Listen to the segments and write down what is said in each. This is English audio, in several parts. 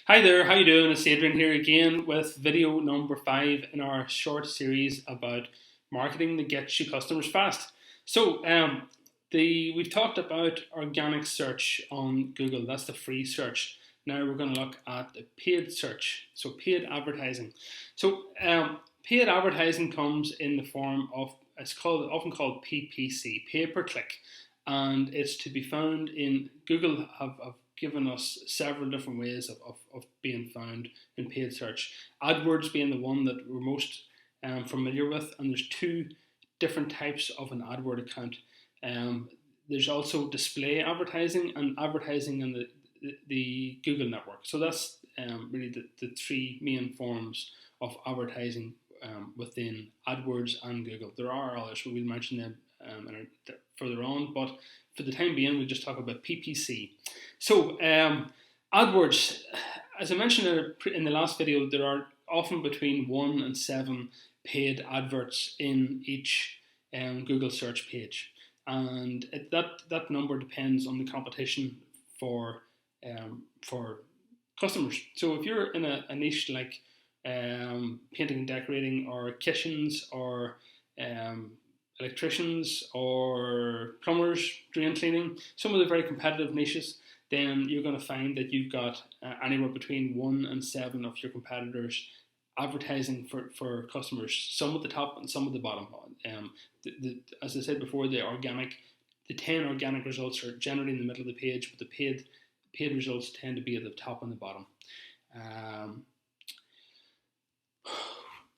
Hi there, how you doing? It's Adrian here again with video number 5 in our short series about marketing that gets you customers fast. We've talked about organic search on Google. That's the free search. Now we're going to look at the paid search, so paid advertising. Paid advertising comes in the form of often called PPC, pay per click, and it's to be found in Google have given us several different ways of being found in paid search. AdWords being the one that we're most familiar with, and there's two different types of an AdWord account. There's also display advertising and advertising in the Google network. So that's really the three main forms of advertising within AdWords and Google. There are others, but we'll mention them further on, but for the time being, we'll just talk about PPC. So, AdWords, as I mentioned in the last video, there are often between 1 and 7 paid adverts in each Google search page, and that number depends on the competition for customers. So, if you're in a niche like painting and decorating, or kitchens, or electricians, or plumbers, drain cleaning, some of the very competitive niches, then you're going to find that you've got anywhere between 1 and 7 of your competitors advertising for customers, some at the top and some at the bottom. As I said before, the 10 organic results are generally in the middle of the page, but the paid results tend to be at the top and the bottom.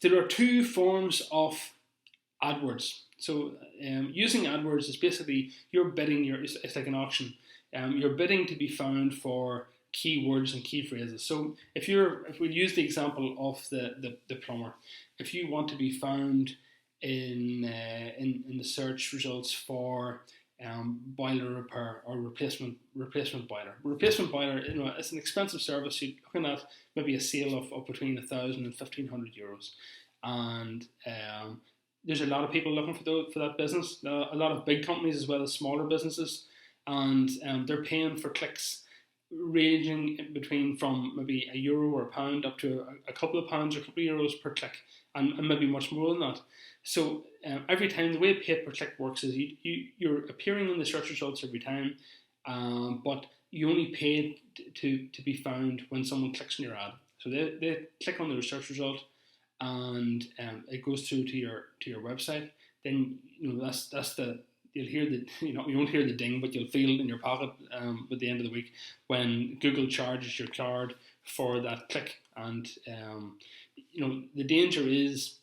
There are two forms of AdWords. So using AdWords is basically you're bidding. It's like an auction. You're bidding to be found for keywords and key phrases. So if we use the example of the plumber, if you want to be found in the search results for boiler repair or replacement boiler. Replacement boiler, it's an expensive service. You're looking at maybe a sale of between 1,000 and 1,500 euros, and there's a lot of people looking for that business. A lot of big companies as well as smaller businesses, and they're paying for clicks ranging from maybe €1 or £1 up to a couple of pounds or a couple of euros per click, and maybe much more than that. So every time, the way pay per click works is you're appearing in the search results every time, but you only pay to be found when someone clicks on your ad. So they click on the search result, and it goes through to your website. Then that's the you'll hear you won't hear the ding, but you'll feel it in your pocket at the end of the week when Google charges your card for that click. And the danger is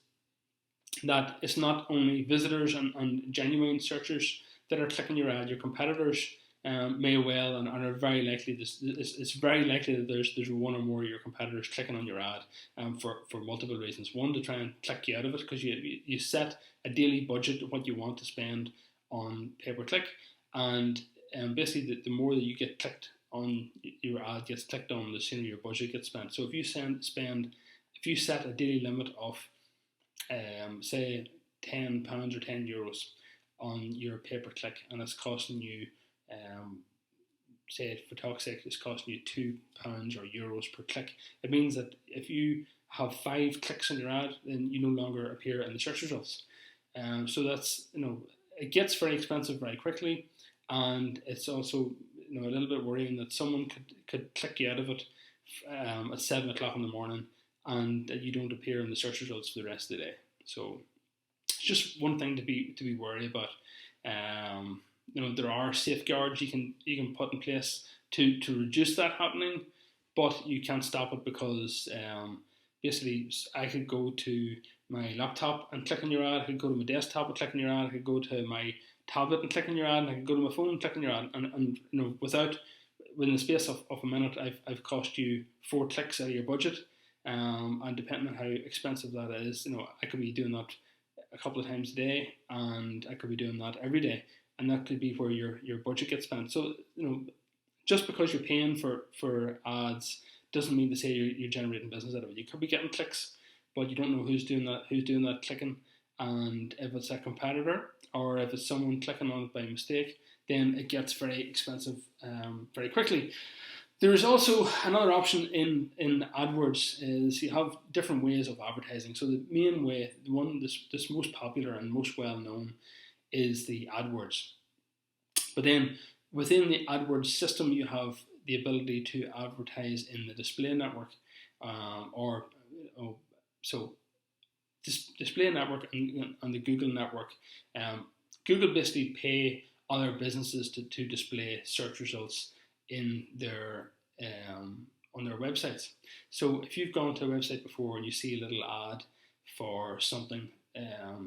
that it's not only visitors and genuine searchers that are clicking your ad. Your competitors may well and are very likely. It's very likely that there's one or more of your competitors clicking on your ad for multiple reasons. One, to try and click you out of it, because you set a daily budget of what you want to spend on pay per click, and basically the more that you get clicked on, your ad gets clicked on, the sooner your budget gets spent. So if you set a daily limit of say £10 or €10 on your pay per click, and it's costing you say for talk's sake it's costing you £2 or euros per click, it means that if you have 5 clicks on your ad, then you no longer appear in the search results. So that's it gets very expensive very quickly, and it's also a little bit worrying that someone could click you out of it at 7 o'clock in the morning, and that you don't appear in the search results for the rest of the day. So it's just one thing to be worried about. There are safeguards you can put in place to reduce that happening, but you can't stop it, because basically I could go to my laptop and click on your ad, I could go to my desktop and click on your ad, I could go to my tablet and click on your ad, and I could go to my phone and click on your ad, and within the space of a minute, I've cost you 4 clicks out of your budget, and depending on how expensive that is, I could be doing that a couple of times a day, and I could be doing that every day, and that could be where your budget gets spent. So just because you're paying for ads doesn't mean to say you're generating business out of it. You could be getting clicks, but you don't know who's doing that clicking, and if it's a competitor or if it's someone clicking on it by mistake, then it gets very expensive very quickly. There is also another option in AdWords is you have different ways of advertising. So the main way, the one that's most popular and most well known, is the AdWords. But then within the AdWords system, you have the ability to advertise in the display network, display network and the Google network. Google basically pay other businesses to display search results in their on their websites. So if you've gone to a website before and you see a little ad for something,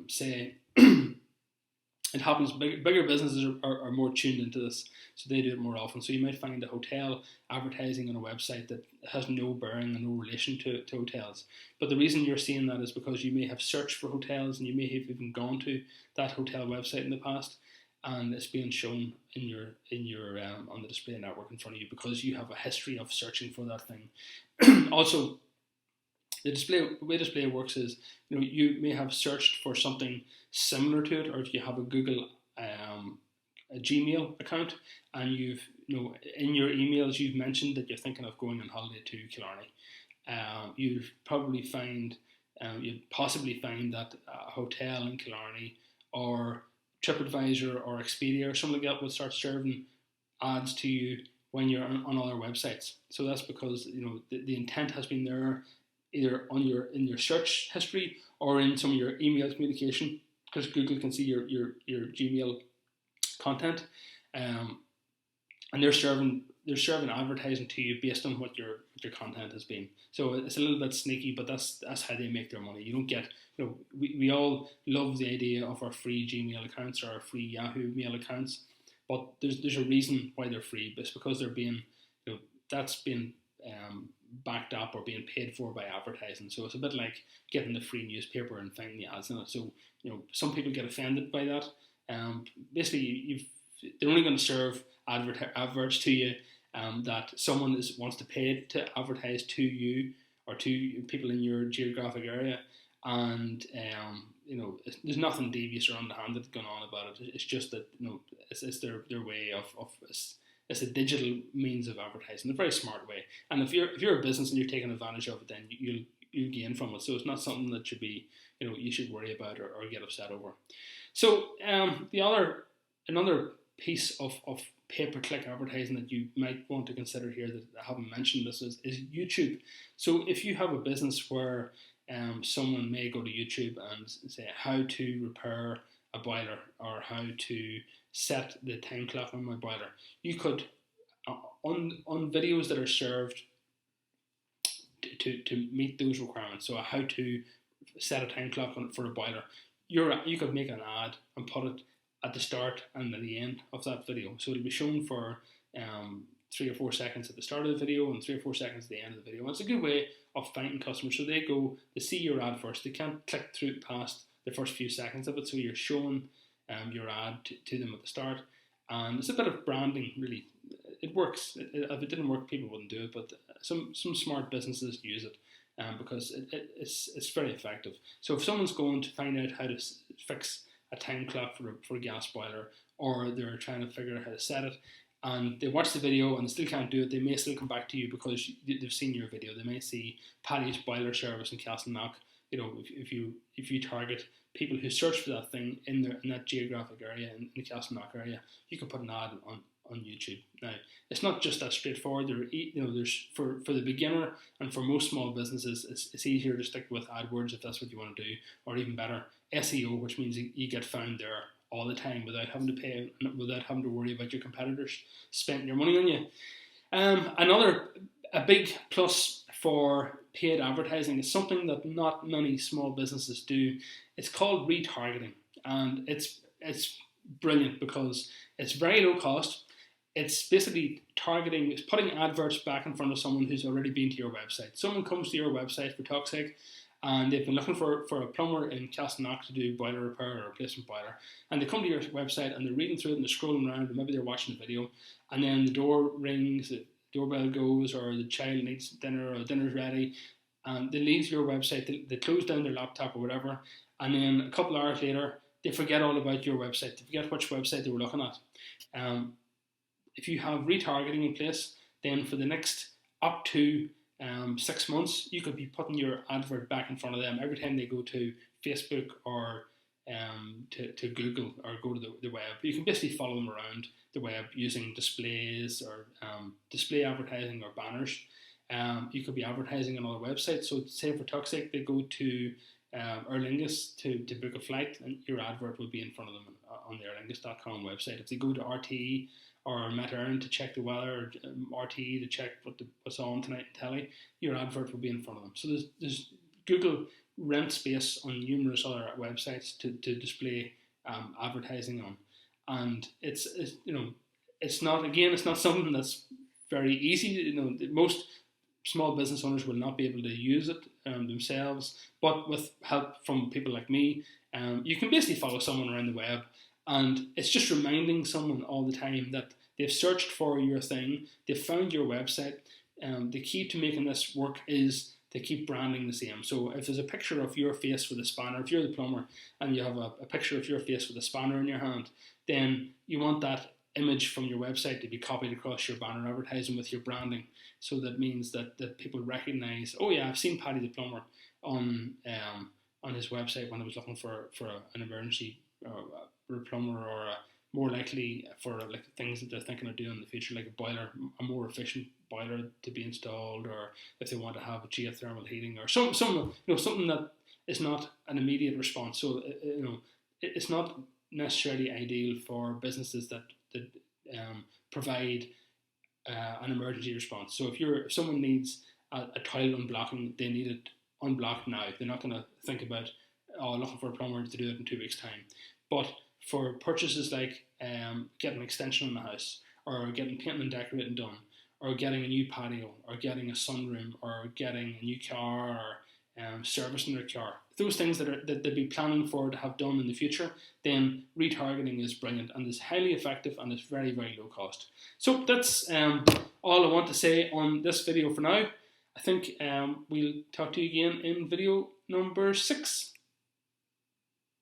say it happens, bigger businesses are more tuned into this, so they do it more often. So you might find a hotel advertising on a website that has no bearing and no relation to hotels. But the reason you're seeing that is because you may have searched for hotels and you may have even gone to that hotel website in the past, and it's being shown in your on the display network in front of you because you have a history of searching for that thing. Also, the way display works is, you may have searched for something similar to it, or if you have a Google a Gmail account, and you've in your emails you've mentioned that you're thinking of going on holiday to Killarney, you'd possibly find that a hotel in Killarney or TripAdvisor or Expedia or something like that will start serving ads to you when you're on other websites. So that's because the intent has been there either in your search history or in some of your email communication, because Google can see your Gmail content, and they're serving advertising to you based on what your content has been. So it's a little bit sneaky, but that's how they make their money. You don't get we all love the idea of our free Gmail accounts or our free Yahoo Mail accounts, but there's a reason why they're free. It's because they're being that's being backed up or being paid for by advertising. So it's a bit like getting the free newspaper and finding the ads in it. So some people get offended by that. Basically, they're only going to serve adverts to you that someone wants to pay to advertise to you or to people in your geographic area, and there's nothing devious or underhanded going on about it. It's just that it's their way of it's a digital means of advertising, a very smart way. And if you're a business and you're taking advantage of it, then you'll gain from it. So it's not something that should be you should worry about or get upset over. So another piece of pay-per-click advertising that you might want to consider here that I haven't mentioned this is YouTube. So if you have a business where someone may go to YouTube and say how to repair a boiler or how to set the time clock on my boiler, you could on videos that are served to meet those requirements. So how to set a time clock for a boiler, you could make an ad and put it at the start and at the end of that video. So it'll be shown for 3 or 4 seconds at the start of the video and 3 or 4 seconds at the end of the video. And it's a good way of finding customers. So they see your ad first. They can't click through past the first few seconds of it. So you're showing your ad to them at the start. And it's a bit of branding, really. It works. If it didn't work, people wouldn't do it. But some smart businesses use it because it's very effective. So if someone's going to find out how to fix a time clock for a gas boiler, or they're trying to figure out how to set it, and they watch the video and they still can't do it, they may still come back to you because they've seen your video. They may see Paddy's Boiler Service in Castleknock. If you target people who search for that thing in that geographic area, in the Castleknock area, you can put an ad on YouTube. Now, it's not just that straightforward. There's for the beginner and for most small businesses, it's easier to stick with AdWords if that's what you want to do, or even better, SEO, which means you get found there all the time without having to pay, without having to worry about your competitors spending your money on you. A big plus for paid advertising is something that not many small businesses do. It's called retargeting, and it's brilliant because it's very low cost. It's basically targeting, it's putting adverts back in front of someone who's already been to your website. Someone comes to your website, for talk's sake, and they've been looking for a plumber in Castleknock to do boiler repair or replacement boiler, and they come to your website and they're reading through it and they're scrolling around, and maybe they're watching the video, and then the door rings, the doorbell goes, or the child needs dinner, or dinner's ready, and they leave your website, they close down their laptop or whatever, and then a couple of hours later they forget all about your website, they forget which website they were looking at. If you have retargeting in place, then for the next up to 6 months, you could be putting your advert back in front of them every time they go to Facebook or to Google or go to the web. You can basically follow them around the web using displays or display advertising or banners. You could be advertising on other websites. So say for talk's sake, they go to Aer Lingus to book a flight, and your advert will be in front of them on the aerlingus.com website. If they go to RTE or Met Éireann to check the weather, or RTE to check what's on tonight in telly, your advert will be in front of them. So there's Google rent space on numerous other websites to display advertising on, and it's not something that's very easy. Most small business owners will not be able to use it themselves, but with help from people like me, you can basically follow someone around the web, and it's just reminding someone all the time that they've searched for your thing, they've found your website. The key to making this work is to keep branding the same. So if there's a picture of your face with a spanner, if you're the plumber and you have a picture of your face with a spanner in your hand, then you want that image from your website to be copied across your banner advertising with your branding. So that means that people recognize, oh yeah, I've seen Paddy the plumber on his website when I was looking for an emergency or a plumber, or more likely for like things that they're thinking of doing in the future, like a boiler, a more efficient boiler to be installed, or if they want to have geothermal heating, or something that is not an immediate response. So it's not necessarily ideal for businesses that provide an emergency response. So if someone needs a toilet unblocking, they need it unblocked now. They're not going to think about looking for a plumber to do it in 2 weeks' time. But for purchases like getting an extension on the house, or getting painting and decorating done, or getting a new patio, or getting a sunroom, or getting a new car, or servicing their car, those things that they'd be planning for to have done in the future, then retargeting is brilliant and is highly effective and is very, very low cost. So that's all I want to say on this video for now. I think we'll talk to you again in video number 6.